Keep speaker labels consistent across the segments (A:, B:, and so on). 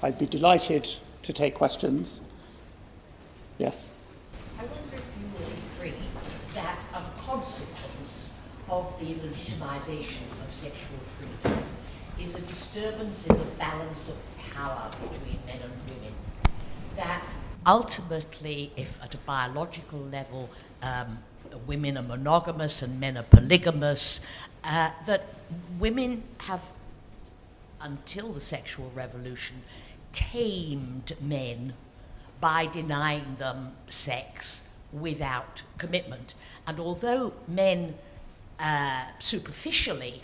A: I'd be delighted to take questions. Yes?
B: I wonder if you would agree that a consequence of the legitimization of sexual freedom is a disturbance in the balance of power between men and women. That ultimately, if at a biological level women are monogamous and men are polygamous, that women have, until the sexual revolution, tamed men by denying them sex without commitment. And although men superficially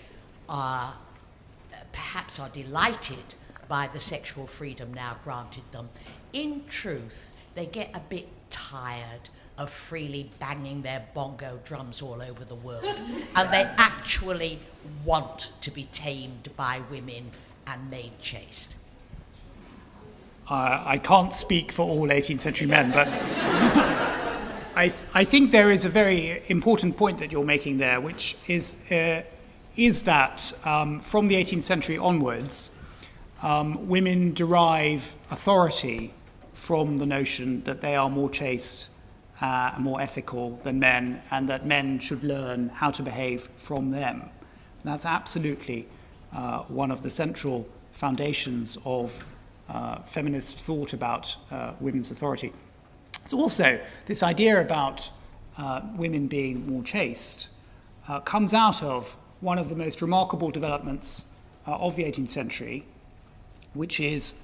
B: perhaps are delighted by the sexual freedom now granted them, in truth they get a bit tired of freely banging their bongo drums all over the world, and they actually want to be tamed by women and made chaste.
A: I can't speak for all 18th century men, but I think there is a very important point that you're making there, which is that from the 18th century onwards, women derive authority from the notion that they are more chaste, more ethical than men, and that men should learn how to behave from them. And that's absolutely one of the central foundations of feminist thought about women's authority. It's also this idea about women being more chaste comes out of one of the most remarkable developments of the 18th century, which is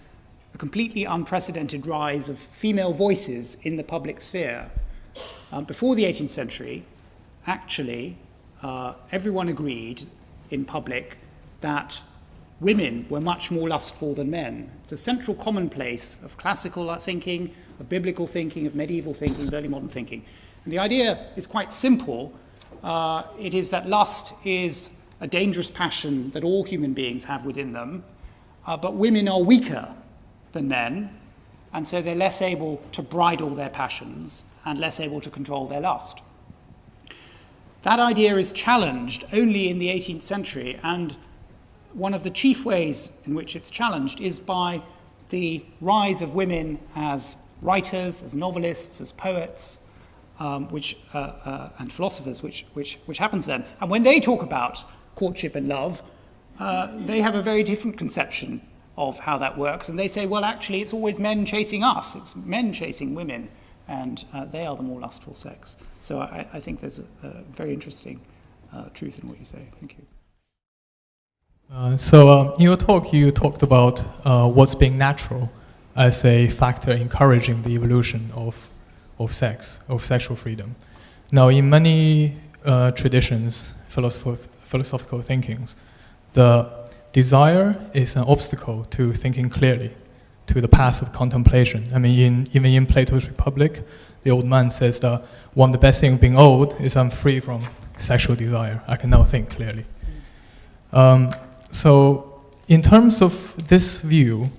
A: a completely unprecedented rise of female voices in the public sphere. Before the 18th century, actually, everyone agreed in public that women were much more lustful than men. It's a central commonplace of classical thinking, of biblical thinking, of medieval thinking, of early modern thinking. And the idea is quite simple. It is that lust is a dangerous passion that all human beings have within them, but women are weaker than men, and so they're less able to bridle their passions and less able to control their lust. That idea is challenged only in the 18th century, and one of the chief ways in which it's challenged is by the rise of women as writers, as novelists, as poets, and philosophers, which happens then. And when they talk about courtship and love, they have a very different conception of how that works, and they say, well, actually, it's always men chasing us. It's men chasing women, and they are the more lustful sex. So I think there's a very interesting truth in what you say. Thank you.
C: So in your talk, you talked about what's being natural as a factor encouraging the evolution of sex, of sexual freedom. Now, in many traditions, philosophical thinkings, the desire is an obstacle to thinking clearly, to the path of contemplation. I mean, even in Plato's Republic, the old man says that one of the best things of being old is I'm free from sexual desire. I can now think clearly. So in terms of this view,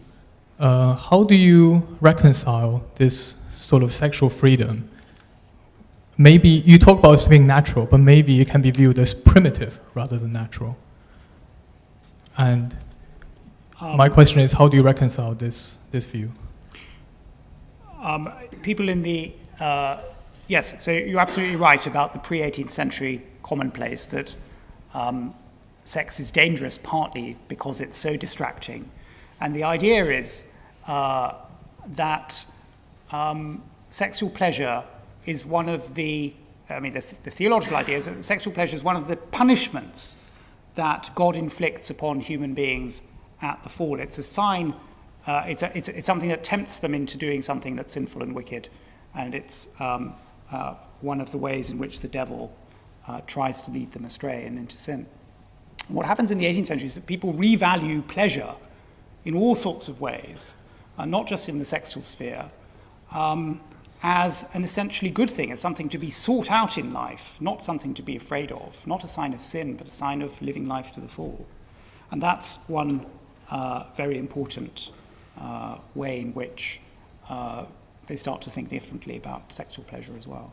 C: how do you reconcile this sort of sexual freedom? Maybe you talk about it being natural, but maybe it can be viewed as primitive rather than natural. And my question is, how do you reconcile this view?
A: People in the... yes, so you're absolutely right about the pre-18th century commonplace that sex is dangerous partly because it's so distracting. And the idea is that sexual pleasure is one of the theological idea is that sexual pleasure is one of the punishments that God inflicts upon human beings at the fall. It's a sign, it's something that tempts them into doing something that's sinful and wicked. And it's one of the ways in which the devil tries to lead them astray and into sin. And what happens in the 18th century is that people revalue pleasure in all sorts of ways, not just in the sexual sphere, as an essentially good thing, as something to be sought out in life, not something to be afraid of, not a sign of sin, but a sign of living life to the full. And that's one very important way in which they start to think differently about sexual pleasure as well.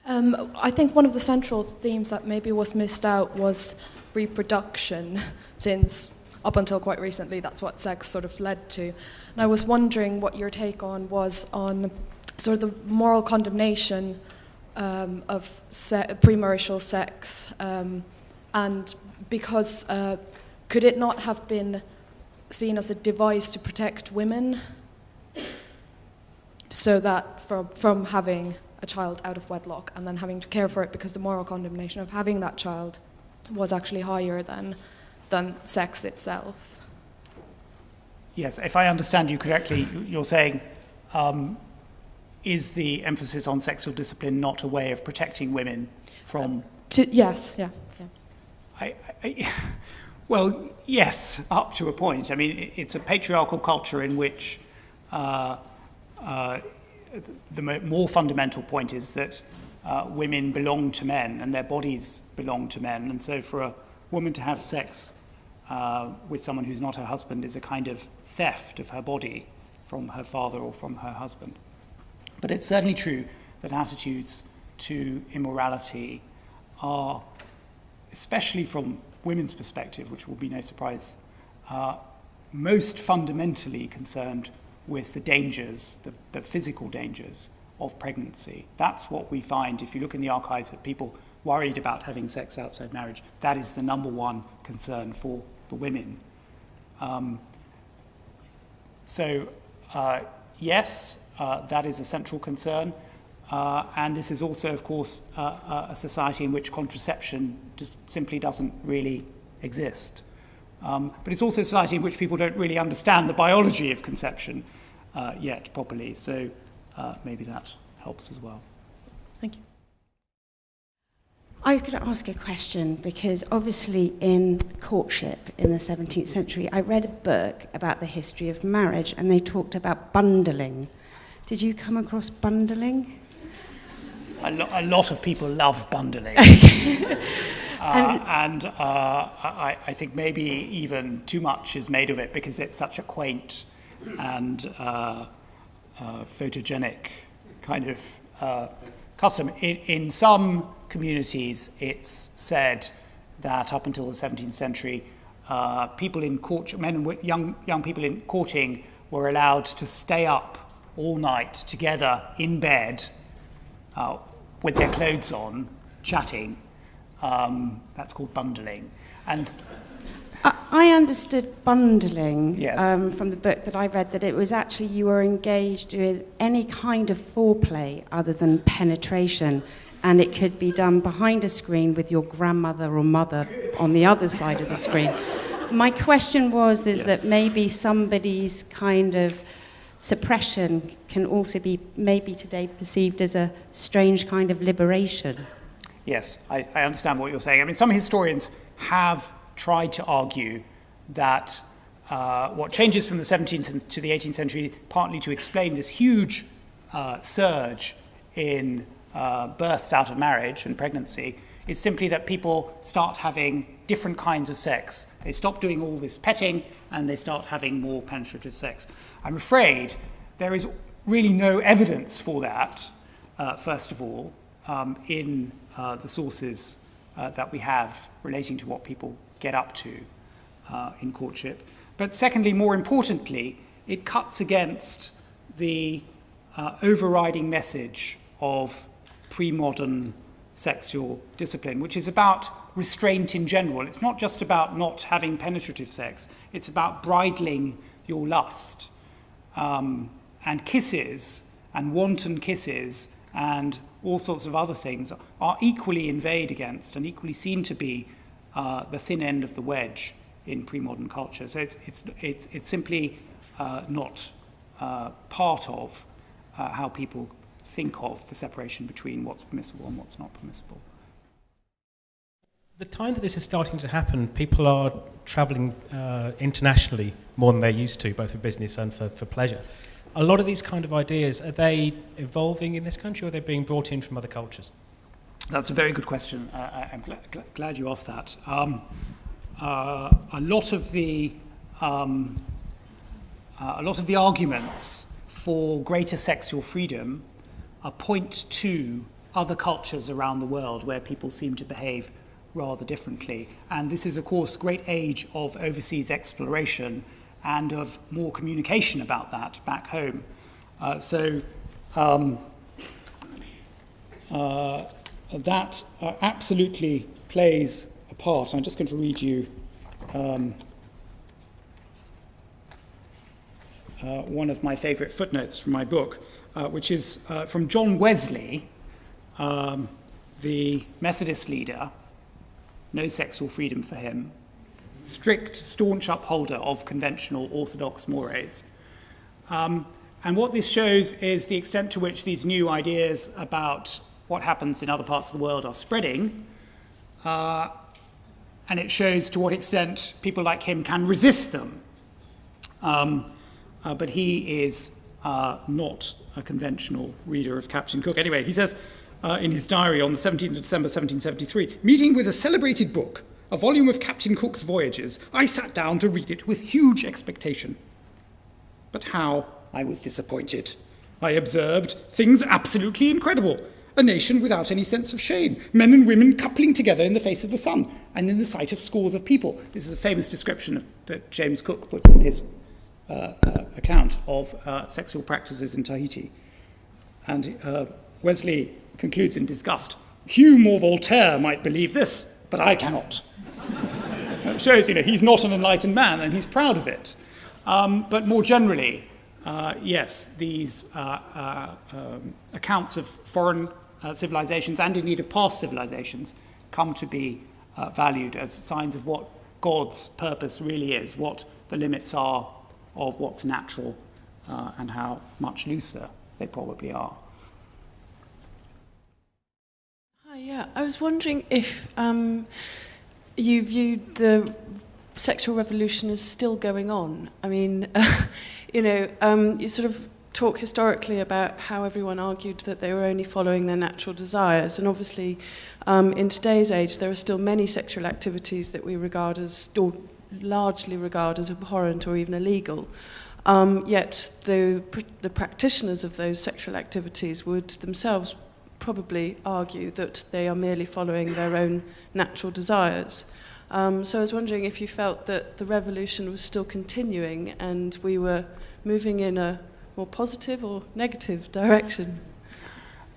D: I think one of the central themes that maybe was missed out was reproduction, since up until quite recently, that's what sex sort of led to. And I was wondering what your take was on sort of the moral condemnation of premarital sex, and because could it not have been seen as a device to protect women, so that from having a child out of wedlock and then having to care for it, because the moral condemnation of having that child was actually higher than sex itself?
A: Yes, if I understand you correctly, you're saying, is the emphasis on sexual discipline not a way of protecting women from...
D: Yes, yeah.
A: Well, yes, up to a point. I mean, it's a patriarchal culture in which the more fundamental point is that women belong to men and their bodies belong to men. And so for a woman to have sex with someone who's not her husband is a kind of theft of her body from her father or from her husband. But it's certainly true that attitudes to immorality are, especially from women's perspective, which will be no surprise, most fundamentally concerned with the dangers, the physical dangers of pregnancy. That's what we find if you look in the archives of people worried about having sex outside marriage. That is the number one concern for the women. Yes, that is a central concern. And this is also, of course, a society in which contraception just simply doesn't really exist. But it's also a society in which people don't really understand the biology of conception yet properly. So maybe that helps as well.
D: Thank you.
E: I was going to ask a question because obviously in courtship in the 17th century, I read a book about the history of marriage and they talked about bundling. Did you come across bundling?
A: A lot of people love bundling. I think maybe even too much is made of it because it's such a quaint and photogenic kind of custom. In some communities, it's said that up until the 17th century, people in men and young people in courting were allowed to stay up all night together in bed with their clothes on, chatting. That's called bundling. And
E: I understood bundling
A: Yes.
E: From the book that I read, that it was actually you were engaged with any kind of foreplay other than penetration, and it could be done behind a screen with your grandmother or mother on the other side of the screen. My question is
A: Yes.
E: that maybe somebody's kind of suppression can also be maybe today perceived as a strange kind of liberation.
A: Yes, I understand what you're saying. I mean, some historians have tried to argue that what changes from the 17th to the 18th century, partly to explain this huge surge in births out of marriage and pregnancy, is simply that people start having different kinds of sex. They stop doing all this petting and they start having more penetrative sex. I'm afraid there is really no evidence for that, first of all, in the sources that we have relating to what people get up to in courtship. But secondly, more importantly, it cuts against the overriding message of pre-modern sexual discipline, which is about restraint in general. It's not just about not having penetrative sex, it's about bridling your lust. And kisses and wanton kisses and all sorts of other things are equally inveighed against and equally seen to be the thin end of the wedge in pre-modern culture. So it's simply not part of how people think of the separation between what's permissible and what's not permissible.
F: The time that this is starting to happen, people are travelling internationally more than they used to, both for business and for pleasure. A lot of these kind of ideas, are they evolving in this country or are they being brought in from other cultures?
A: That's a very good question. I'm glad you asked that. A lot of the arguments for greater sexual freedom point to other cultures around the world where people seem to behave rather differently. And this is, of course, a great age of overseas exploration and of more communication about that back home. That absolutely plays a part. I'm just going to read you one of my favourite footnotes from my book, which is from John Wesley, the Methodist leader. No sexual freedom for him. Strict, staunch upholder of conventional orthodox mores. And what this shows is the extent to which these new ideas about what happens in other parts of the world are spreading. And it shows to what extent people like him can resist them. But he is not a conventional reader of Captain Cook. Anyway, he says in his diary on the 17th of December 1773, meeting with a celebrated book, a volume of Captain Cook's voyages, I sat down to read it with huge expectation. But how I was disappointed. I observed things absolutely incredible. A nation without any sense of shame. Men and women coupling together in the face of the sun and in the sight of scores of people. This is a famous description that James Cook puts in his account of sexual practices in Tahiti. And Wesley concludes in disgust, Hume or Voltaire might believe this, but I cannot. It shows, he's not an enlightened man, and he's proud of it. But more generally, yes, these accounts of foreign civilizations, and indeed of past civilizations, come to be valued as signs of what God's purpose really is, what the limits are of what's natural, and how much looser they probably are.
G: Hi, yeah. I was wondering if you viewed the sexual revolution as still going on. I mean, you sort of talk historically about how everyone argued that they were only following their natural desires, and obviously in today's age there are still many sexual activities that we regard as, or largely regard as abhorrent or even illegal. Yet the practitioners of those sexual activities would themselves probably argue that they are merely following their own natural desires. So I was wondering if you felt that the revolution was still continuing and we were moving in a more positive or negative direction.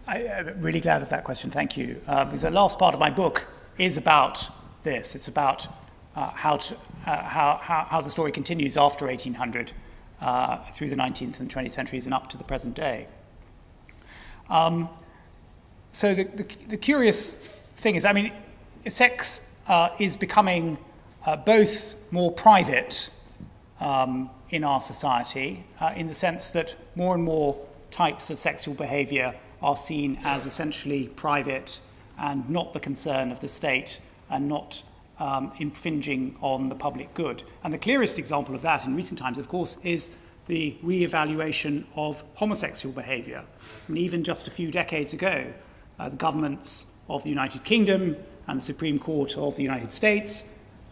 A: I'm really glad of that question, thank you. Because the last part of my book is about this. It's about how the story continues after 1800 through the 19th and 20th centuries and up to the present day. So the curious thing is, sex is becoming both more private in our society, in the sense that more and more types of sexual behaviour are seen as essentially private and not the concern of the state and not infringing on the public good. And the clearest example of that in recent times, of course, is the re-evaluation of homosexual behaviour. Even just a few decades ago, the governments of the United Kingdom and the Supreme Court of the United States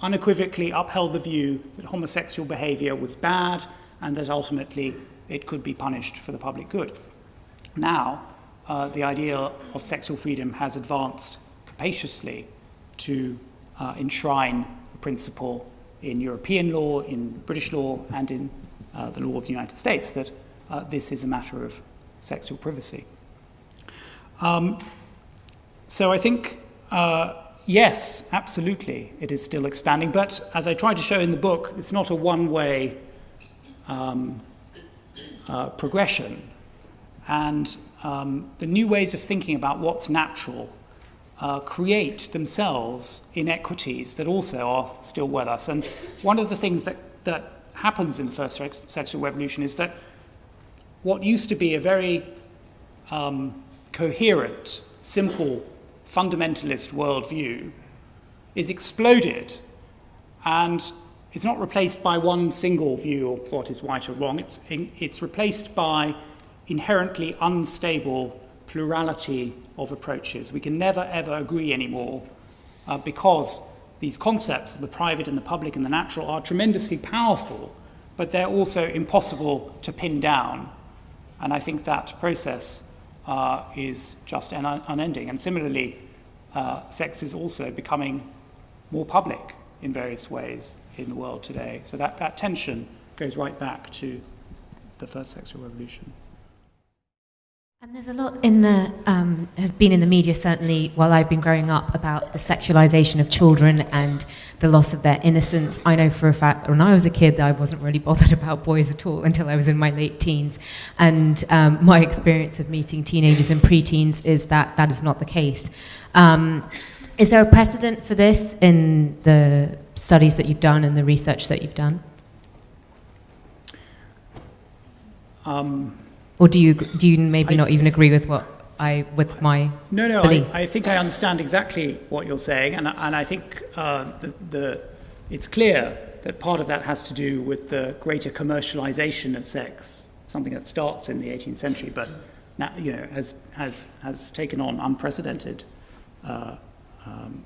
A: unequivocally upheld the view that homosexual behaviour was bad and that ultimately it could be punished for the public good. Now, the idea of sexual freedom has advanced capaciously to enshrine the principle in European law, in British law, and in the law of the United States that this is a matter of sexual privacy. So I think, yes, absolutely, it is still expanding, but as I try to show in the book, it's not a one-way progression. And the new ways of thinking about what's natural create themselves inequities that also are still with us. And one of the things that happens in the first sexual revolution is that what used to be a very coherent, simple, fundamentalist worldview is exploded, and it's not replaced by one single view of what is right or wrong. It's replaced by inherently unstable plurality of approaches. We can never, ever agree anymore because these concepts of the private and the public and the natural are tremendously powerful, but they're also impossible to pin down. And I think that process is just unending. And similarly, sex is also becoming more public in various ways in the world today. So that tension goes right back to the first sexual revolution.
H: And there's a lot in the, has been in the media certainly while I've been growing up about the sexualization of children and the loss of their innocence. I know for a fact when I was a kid I wasn't really bothered about boys at all until I was in my late teens. And my experience of meeting teenagers and preteens is that that is not the case. Is there a precedent for this in the studies that you've done and the research that you've done? Or do you maybe not even agree with with my
A: No,
H: belief?
A: I think I understand exactly what you're saying, and I think it's clear that part of that has to do with the greater commercialization of sex, something that starts in the 18th century, but now, has taken on unprecedented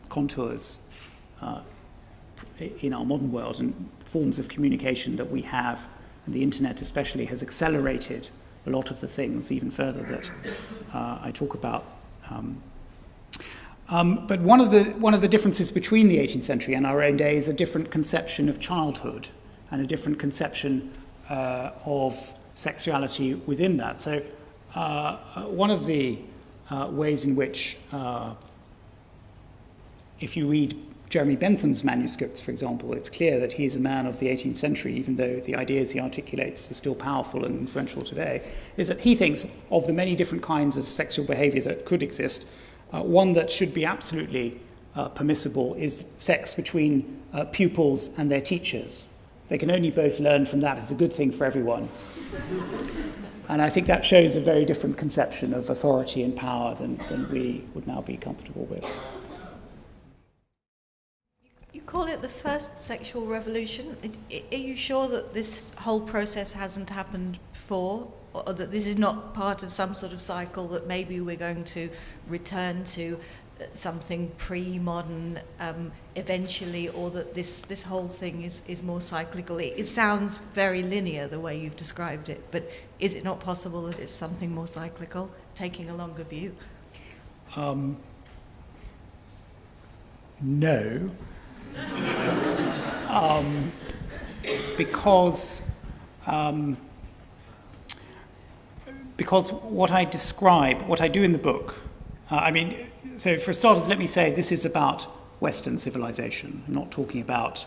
A: contours in our modern world, and forms of communication that we have, and the internet especially, has accelerated a lot of the things even further that I talk about. But one of the differences between the 18th century and our own day is a different conception of childhood and a different conception of sexuality within that. So one of the ways in which, if you read Jeremy Bentham's manuscripts, for example, it's clear that he's a man of the 18th century, even though the ideas he articulates are still powerful and influential today, is that he thinks of the many different kinds of sexual behavior that could exist. One that should be absolutely permissible is sex between pupils and their teachers. They can only both learn from that. It's a good thing for everyone. And I think that shows a very different conception of authority and power than we would now be comfortable with.
I: You call it the first sexual revolution. Are you sure that this whole process hasn't happened before, or that this is not part of some sort of cycle, that maybe we're going to return to something pre-modern eventually, or that this whole thing is more cyclical? It sounds very linear the way you've described it, but is it not possible that it's something more cyclical, taking a longer view?
A: No. Because what I describe, what I do in the book, so for starters, let me say this is about Western civilization. I'm not talking about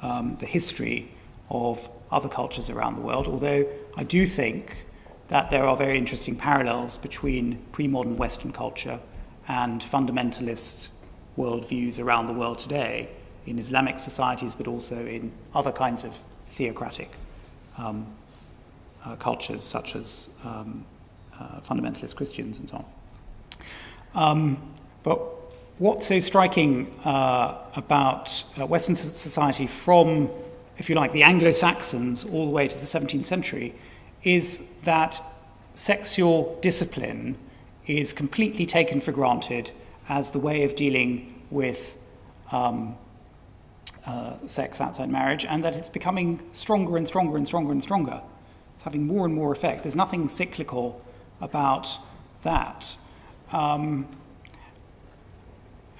A: the history of other cultures around the world, although I do think that there are very interesting parallels between pre-modern Western culture and fundamentalist worldviews around the world today, in Islamic societies, but also in other kinds of theocratic cultures, such as fundamentalist Christians and so on. But what's so striking about Western society from, if you like, the Anglo-Saxons all the way to the 17th century is that sexual discipline is completely taken for granted as the way of dealing with sex outside marriage, and that it's becoming stronger and stronger and stronger and stronger. It's having more and more effect. There's nothing cyclical about that. And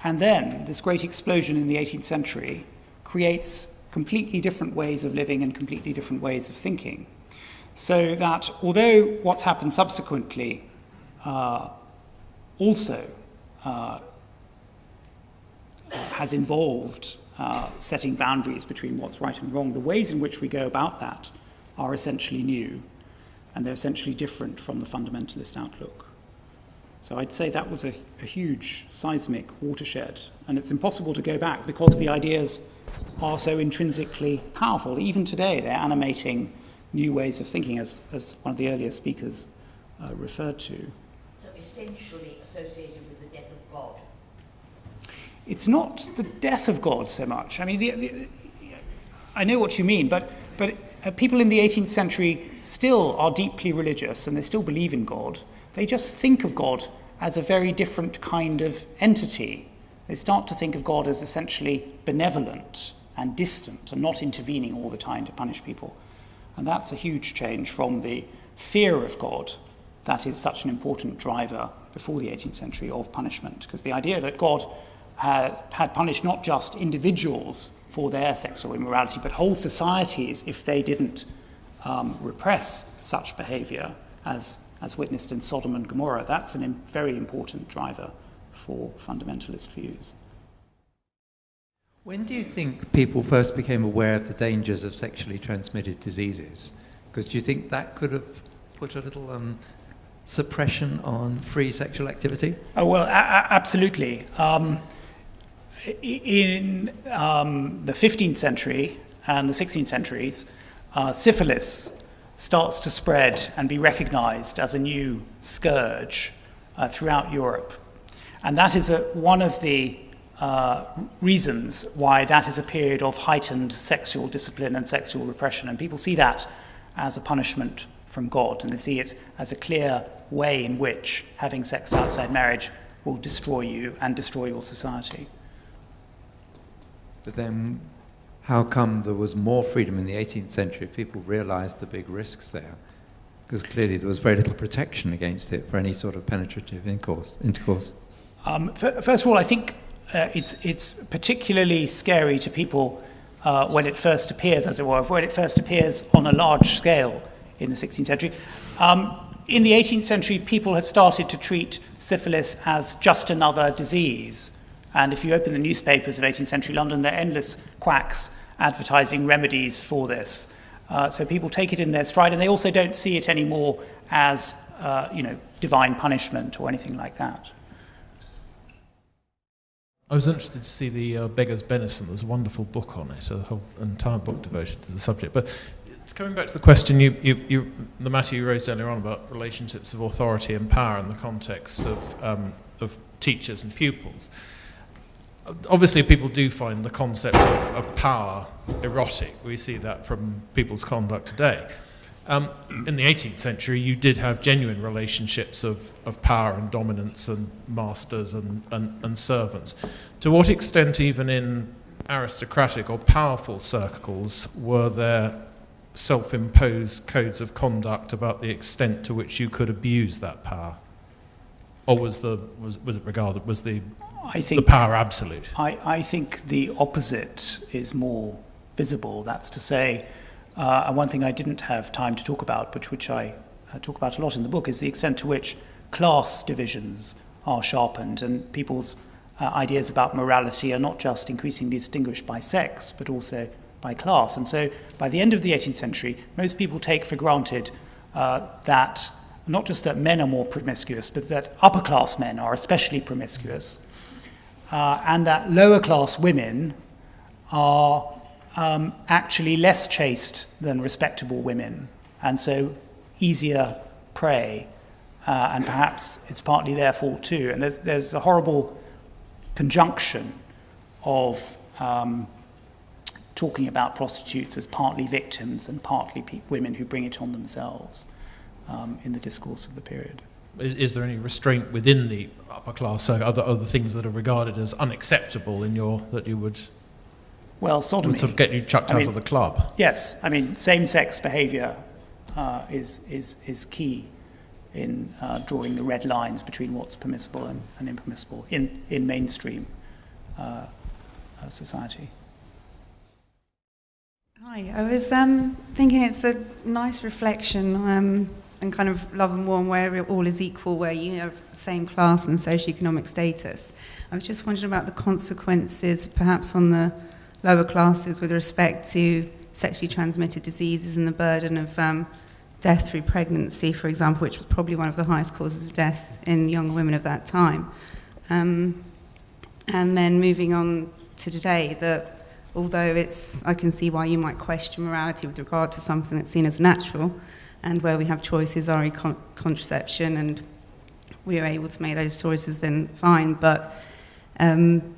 A: then this great explosion in the 18th century creates completely different ways of living and completely different ways of thinking. So that although what's happened subsequently also has involved setting boundaries between what's right and wrong, the ways in which we go about that are essentially new, and they're essentially different from the fundamentalist outlook. So I'd say that was a huge seismic watershed, and it's impossible to go back because the ideas are so intrinsically powerful. Even today, they're animating new ways of thinking, as one of the earlier speakers referred to.
B: So essentially associated with the death of God.
A: It's not the death of God so much. I mean, I know what you mean, but people in the 18th century still are deeply religious and they still believe in God. They just think of God as a very different kind of entity. They start to think of God as essentially benevolent and distant and not intervening all the time to punish people. And that's a huge change from the fear of God that is such an important driver before the 18th century of punishment, because the idea that God had punished not just individuals for their sexual immorality, but whole societies if they didn't repress such behavior as witnessed in Sodom and Gomorrah, that's a very important driver for fundamentalist views.
J: When do you think people first became aware of the dangers of sexually transmitted diseases? Because do you think that could have put a little suppression on free sexual activity?
A: Oh, well, absolutely. In the 15th century and the 16th centuries, syphilis starts to spread and be recognized as a new scourge throughout Europe. And that is one of the reasons why that is a period of heightened sexual discipline and sexual repression. And people see that as a punishment from God, and they see it as a clear way in which having sex outside marriage will destroy you and destroy your society.
J: But then how come there was more freedom in the 18th century if people realized the big risks there? Because clearly there was very little protection against it for any sort of penetrative intercourse.
A: First of all, I think it's particularly scary to people when it first appears, as it were, when it first appears on a large scale in the 16th century. In the 18th century, people have started to treat syphilis as just another disease. And if you open the newspapers of 18th century London, there are endless quacks advertising remedies for this. So people take it in their stride, and they also don't see it anymore as, divine punishment or anything like that.
K: I was interested to see the Beggar's Benison. There's a wonderful book on it, a whole entire book devoted to the subject. But coming back to the question the matter you raised earlier on about relationships of authority and power in the context of teachers and pupils. Obviously, people do find the concept of power erotic. We see that from people's conduct today. In the 18th century, you did have genuine relationships of power and dominance and masters and servants. To what extent, even in aristocratic or powerful circles, were there self-imposed codes of conduct about the extent to which you could abuse that power? Or was the power absolute?
A: I think the opposite is more visible. That's to say, and one thing I didn't have time to talk about, but which I talk about a lot in the book, is the extent to which class divisions are sharpened, and people's ideas about morality are not just increasingly distinguished by sex, but also by class. And so by the end of the 18th century, most people take for granted that not just that men are more promiscuous, but that upper class men are especially promiscuous, and that lower class women are actually less chaste than respectable women, and so easier prey, and perhaps it's partly their fault too. And there's a horrible conjunction of talking about prostitutes as partly victims and partly women who bring it on themselves in the discourse of the period.
K: Is there any restraint within the upper class, other things that are regarded as unacceptable that you would...
A: Well, sodomy.
K: Would sort of get you chucked out of the club?
A: Yes, I mean, same-sex behaviour is key in drawing the red lines between what's permissible and impermissible in mainstream society.
L: Hi, I was thinking it's a nice reflection and kind of love and war where all is equal, where you have the same class and socioeconomic status. I was just wondering about the consequences perhaps on the lower classes with respect to sexually transmitted diseases and the burden of death through pregnancy, for example, which was probably one of the highest causes of death in young women of that time. And then moving on to today, that although I can see why you might question morality with regard to something that's seen as natural, and where we have choices, RE contraception, and we are able to make those choices, then fine, but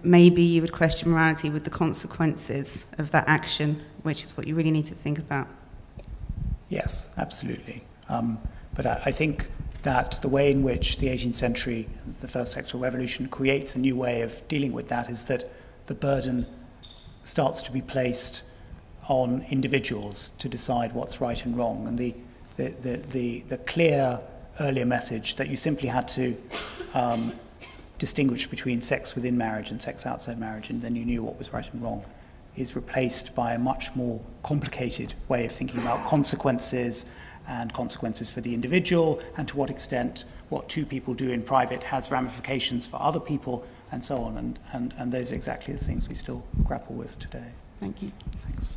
L: maybe you would question morality with the consequences of that action, which is what you really need to think about.
A: Yes, absolutely. But I think that the way in which the 18th century, the first sexual revolution, creates a new way of dealing with that is that the burden starts to be placed on individuals to decide what's right and wrong. And the clear earlier message that you simply had to distinguish between sex within marriage and sex outside marriage, and then you knew what was right and wrong, is replaced by a much more complicated way of thinking about consequences, and consequences for the individual, and to what extent what two people do in private has ramifications for other people, and so on. And those are exactly the things we still grapple with today.
E: Thank you.
A: Thanks.